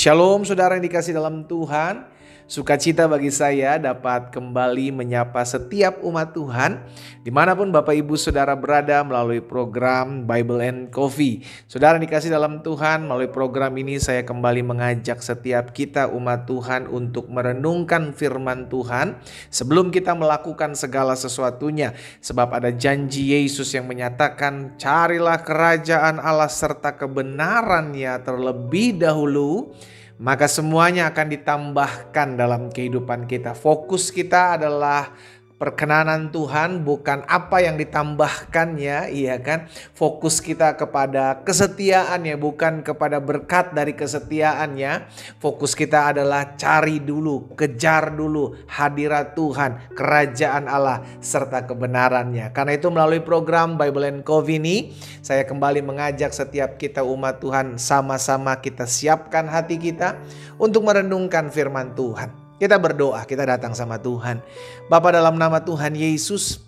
Shalom saudara yang dikasih dalam Tuhan. Sukacita bagi saya dapat kembali menyapa setiap umat Tuhan dimanapun Bapak Ibu Saudara berada melalui program Bible and Coffee. Saudara yang dikasih dalam Tuhan, melalui program ini saya kembali mengajak setiap kita umat Tuhan untuk merenungkan firman Tuhan sebelum kita melakukan segala sesuatunya. Sebab ada janji Yesus yang menyatakan, carilah kerajaan Allah serta kebenarannya terlebih dahulu, maka semuanya akan ditambahkan dalam kehidupan kita. Fokus kita adalah perkenanan Tuhan, bukan apa yang ditambahkannya, iya kan? Fokus kita kepada kesetiaannya, bukan kepada berkat dari kesetiaannya. Fokus kita adalah cari dulu, kejar dulu hadirat Tuhan, kerajaan Allah, serta kebenarannya. Karena itu melalui program Bible and Coffee ini, saya kembali mengajak setiap kita umat Tuhan, sama-sama kita siapkan hati kita untuk merenungkan firman Tuhan. Kita berdoa, kita datang sama Tuhan. Bapa, dalam nama Tuhan Yesus,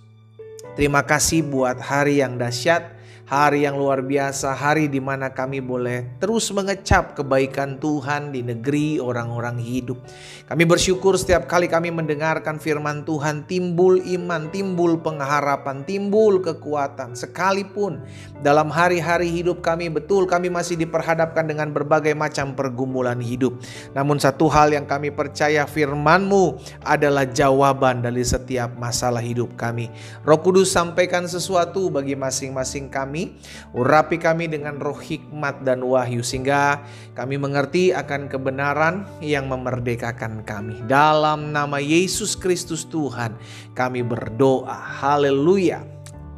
terima kasih buat hari yang dahsyat, hari yang luar biasa, hari di mana kami boleh terus mengecap kebaikan Tuhan di negeri orang-orang hidup. Kami bersyukur setiap kali kami mendengarkan firman Tuhan, timbul iman, timbul pengharapan, timbul kekuatan. Sekalipun dalam hari-hari hidup kami, betul kami masih diperhadapkan dengan berbagai macam pergumulan hidup. Namun satu hal yang kami percaya, firman-Mu adalah jawaban dari setiap masalah hidup kami. Roh Kudus, sampaikan sesuatu bagi masing-masing kami, urapi kami dengan roh hikmat dan wahyu, sehingga kami mengerti akan kebenaran yang memerdekakan kami. Dalam nama Yesus Kristus Tuhan kami berdoa. Haleluya.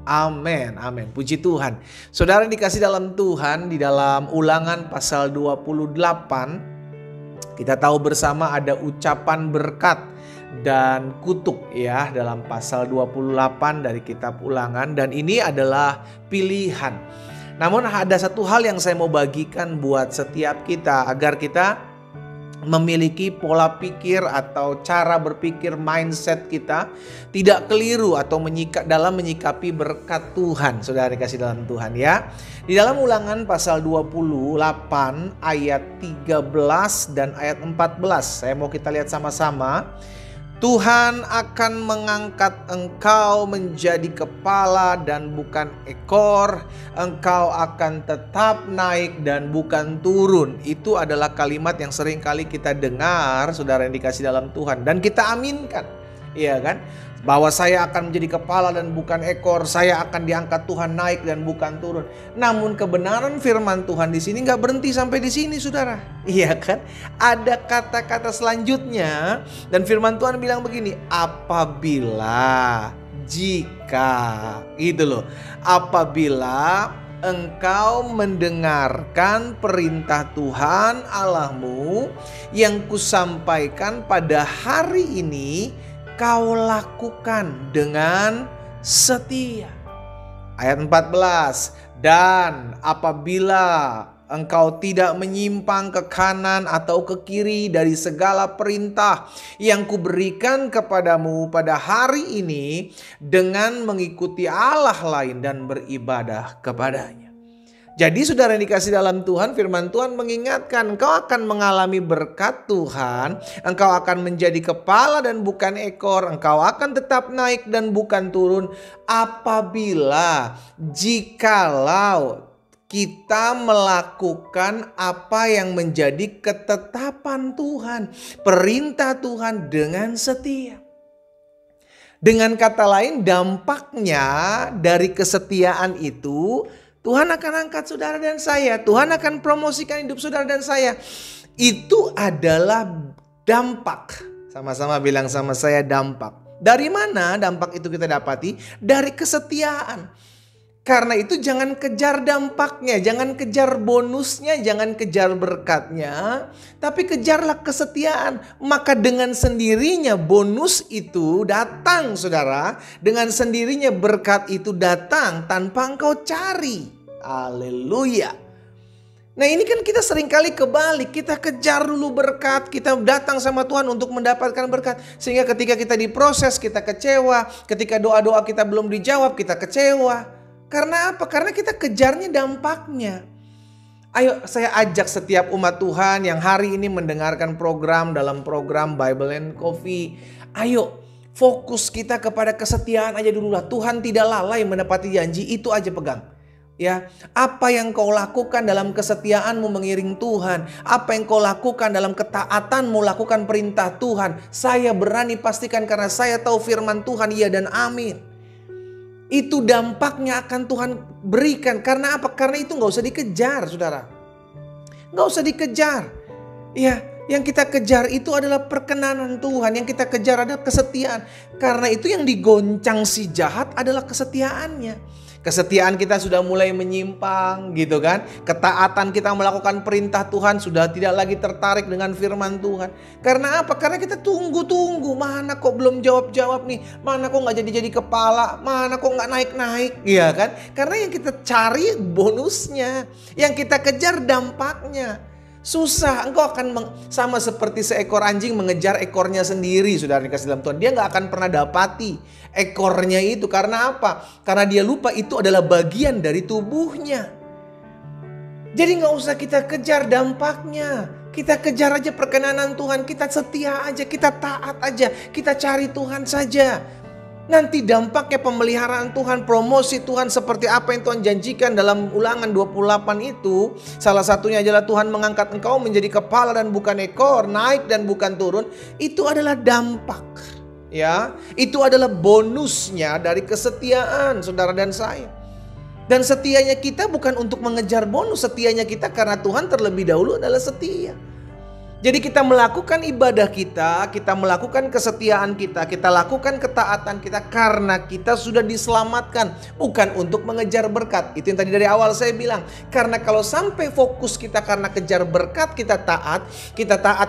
Amin, amin. Puji Tuhan. Saudara yang dikasih dalam Tuhan, di dalam Ulangan pasal 28, kita tahu bersama ada ucapan berkat dan kutuk ya dalam pasal 28 dari kitab Ulangan, dan ini adalah pilihan. Namun ada satu hal yang saya mau bagikan buat setiap kita agar kita memiliki pola pikir atau cara berpikir, mindset kita tidak keliru atau dalam menyikapi berkat Tuhan. Saudara dikasih dalam Tuhan ya. Di dalam Ulangan pasal 28 ayat 13 dan ayat 14, saya mau kita lihat sama-sama. Tuhan akan mengangkat engkau menjadi kepala dan bukan ekor. Engkau akan tetap naik dan bukan turun. Itu adalah kalimat yang sering kali kita dengar, saudara yang dikasih dalam Tuhan, dan kita aminkan, iya kan? Bahwa saya akan menjadi kepala dan bukan ekor, saya akan diangkat Tuhan naik dan bukan turun. Namun kebenaran firman Tuhan di sini nggak berhenti sampai di sini, saudara. Iya kan? Ada kata-kata selanjutnya dan firman Tuhan bilang begini, apabila engkau mendengarkan perintah Tuhan Allahmu yang kusampaikan pada hari ini, kau lakukan dengan setia. Ayat 14, dan apabila engkau tidak menyimpang ke kanan atau ke kiri dari segala perintah yang kuberikan kepadamu pada hari ini dengan mengikuti Allah lain dan beribadah kepadanya. Jadi saudara yang dikasih dalam Tuhan, firman Tuhan mengingatkan engkau akan mengalami berkat Tuhan, engkau akan menjadi kepala dan bukan ekor, engkau akan tetap naik dan bukan turun jikalau kita melakukan apa yang menjadi ketetapan Tuhan, perintah Tuhan dengan setia. Dengan kata lain, dampaknya dari kesetiaan itu, Tuhan akan angkat saudara dan saya. Tuhan akan promosikan hidup saudara dan saya. Itu adalah dampak. Sama-sama bilang sama saya, dampak. Dari mana dampak itu kita dapati? Dari kesetiaan. Karena itu jangan kejar dampaknya, jangan kejar bonusnya, jangan kejar berkatnya, tapi kejarlah kesetiaan. Maka dengan sendirinya bonus itu datang, saudara. Dengan sendirinya berkat itu datang tanpa engkau cari. Haleluya. Nah ini kan kita seringkali kebalik, kita kejar dulu berkat, kita datang sama Tuhan untuk mendapatkan berkat. Sehingga ketika kita diproses kita kecewa, ketika doa-doa kita belum dijawab kita kecewa. Karena apa? Karena kita kejarnya dampaknya. Ayo saya ajak setiap umat Tuhan yang hari ini mendengarkan dalam program Bible and Coffee. Ayo fokus kita kepada kesetiaan aja dulu lah. Tuhan tidak lalai menepati janji, itu aja pegang. Ya, apa yang kau lakukan dalam kesetiaanmu mengiring Tuhan, apa yang kau lakukan dalam ketaatanmu lakukan perintah Tuhan, saya berani pastikan karena saya tahu firman Tuhan, iya dan amin. Itu dampaknya akan Tuhan berikan. Karena apa? Karena itu gak usah dikejar, saudara. Gak usah dikejar. Ya, yang kita kejar itu adalah perkenanan Tuhan. Yang kita kejar adalah kesetiaan. Karena itu yang digoncang si jahat adalah kesetiaannya. Kesetiaan kita sudah mulai menyimpang gitu kan. Ketaatan kita melakukan perintah Tuhan sudah tidak lagi tertarik dengan firman Tuhan. Karena apa? Karena kita tunggu-tunggu. Mana kok belum jawab-jawab nih. Mana kok gak jadi-jadi kepala. Mana kok gak naik-naik. Iya kan? Karena yang kita cari bonusnya. Yang kita kejar dampaknya. Susah, engkau akan sama seperti seekor anjing mengejar ekornya sendiri, saudara dikasih dalam Tuhan. Dia gak akan pernah dapati ekornya itu. Karena apa? Karena dia lupa itu adalah bagian dari tubuhnya. Jadi gak usah kita kejar dampaknya. Kita kejar aja perkenanan Tuhan. Kita setia aja, kita taat aja. Kita cari Tuhan saja. Nanti dampaknya pemeliharaan Tuhan, promosi Tuhan seperti apa yang Tuhan janjikan dalam Ulangan 28 itu. Salah satunya adalah Tuhan mengangkat engkau menjadi kepala dan bukan ekor, naik dan bukan turun. Itu adalah dampak. Ya, itu adalah bonusnya dari kesetiaan saudara dan saya. Dan setianya kita bukan untuk mengejar bonus, setianya kita karena Tuhan terlebih dahulu adalah setia. Jadi kita melakukan ibadah kita melakukan kesetiaan kita lakukan ketaatan kita karena kita sudah diselamatkan. Bukan untuk mengejar berkat. Itu yang tadi dari awal saya bilang. Karena kalau sampai fokus kita karena kejar berkat, kita taat,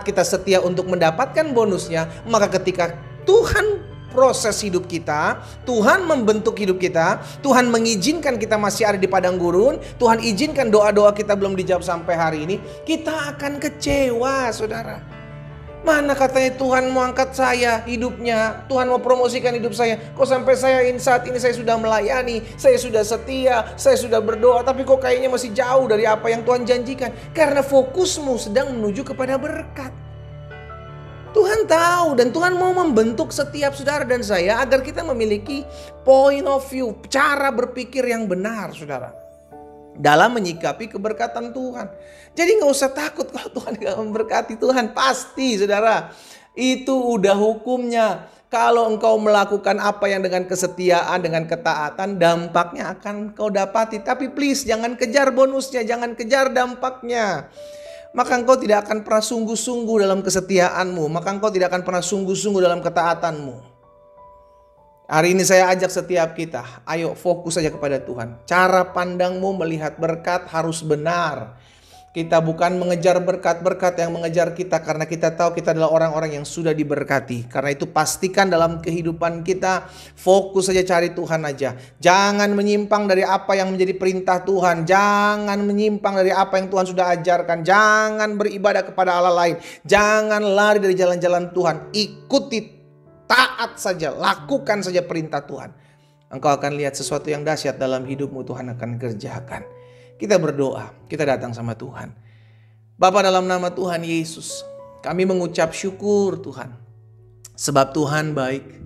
kita setia untuk mendapatkan bonusnya. Maka ketika Tuhan proses hidup kita, Tuhan membentuk hidup kita, Tuhan mengizinkan kita masih ada di padang gurun, Tuhan izinkan doa-doa kita belum dijawab sampai hari ini, kita akan kecewa, saudara. Mana katanya Tuhan mau angkat saya hidupnya, Tuhan mau promosikan hidup saya, kok sampai saat ini saya sudah melayani, saya sudah setia, saya sudah berdoa, tapi kok kayaknya masih jauh dari apa yang Tuhan janjikan. Karena fokusmu sedang menuju kepada berkat. Tuhan tahu dan Tuhan mau membentuk setiap saudara dan saya agar kita memiliki point of view, cara berpikir yang benar, saudara, dalam menyikapi keberkatan Tuhan. Jadi gak usah takut kalau Tuhan gak memberkati. Tuhan pasti, saudara, itu udah hukumnya. Kalau engkau melakukan apa yang dengan kesetiaan, dengan ketaatan, dampaknya akan kau dapati. Tapi please jangan kejar bonusnya, jangan kejar dampaknya. Maka engkau tidak akan pernah sungguh-sungguh dalam kesetiaanmu. Maka engkau tidak akan pernah sungguh-sungguh dalam ketaatanmu. Hari ini saya ajak setiap kita, ayo fokus saja kepada Tuhan. Cara pandangmu melihat berkat harus benar. Kita bukan mengejar berkat-berkat yang mengejar kita karena kita tahu kita adalah orang-orang yang sudah diberkati. Karena itu pastikan dalam kehidupan kita fokus saja cari Tuhan aja. Jangan menyimpang dari apa yang menjadi perintah Tuhan. Jangan menyimpang dari apa yang Tuhan sudah ajarkan. Jangan beribadah kepada Allah lain. Jangan lari dari jalan-jalan Tuhan. Ikuti, taat saja, lakukan saja perintah Tuhan. Engkau akan lihat sesuatu yang dahsyat dalam hidupmu Tuhan akan kerjakan. Kita berdoa, kita datang sama Tuhan. Bapa, dalam nama Tuhan Yesus, kami mengucap syukur Tuhan. Sebab Tuhan baik.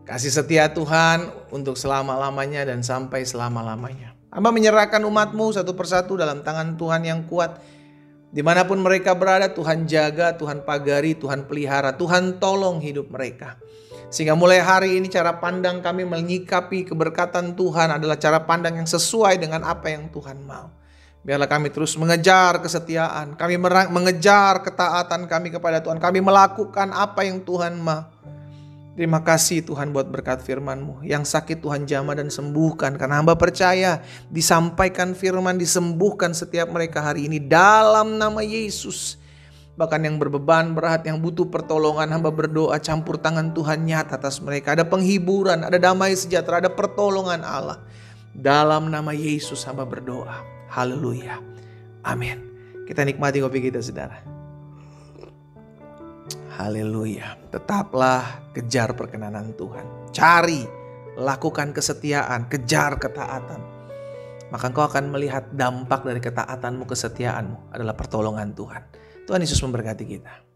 Kasih setia Tuhan untuk selama-lamanya dan sampai selama-lamanya. Hamba menyerahkan umat-Mu satu persatu dalam tangan Tuhan yang kuat. Dimanapun mereka berada, Tuhan jaga, Tuhan pagari, Tuhan pelihara, Tuhan tolong hidup mereka. Sehingga mulai hari ini cara pandang kami menyikapi keberkatan Tuhan adalah cara pandang yang sesuai dengan apa yang Tuhan mau. Biarlah kami terus mengejar kesetiaan, kami mengejar ketaatan kami kepada Tuhan. Kami melakukan apa yang Tuhan mau. Terima kasih Tuhan buat berkat firman-Mu. Yang sakit Tuhan jamah dan sembuhkan. Karena hamba percaya disampaikan firman, disembuhkan setiap mereka hari ini dalam nama Yesus. Bahkan yang berbeban berat, yang butuh pertolongan, hamba berdoa campur tangan Tuhan nyata atas mereka. Ada penghiburan, ada damai sejahtera, ada pertolongan Allah. Dalam nama Yesus hamba berdoa. Haleluya. Amin. Kita nikmati kopi kita, saudara. Haleluya. Tetaplah kejar perkenanan Tuhan. Cari, lakukan kesetiaan, kejar ketaatan. maka engkau akan melihat dampak dari ketaatanmu, kesetiaanmu adalah pertolongan Tuhan. Tuhan Yesus memberkati kita.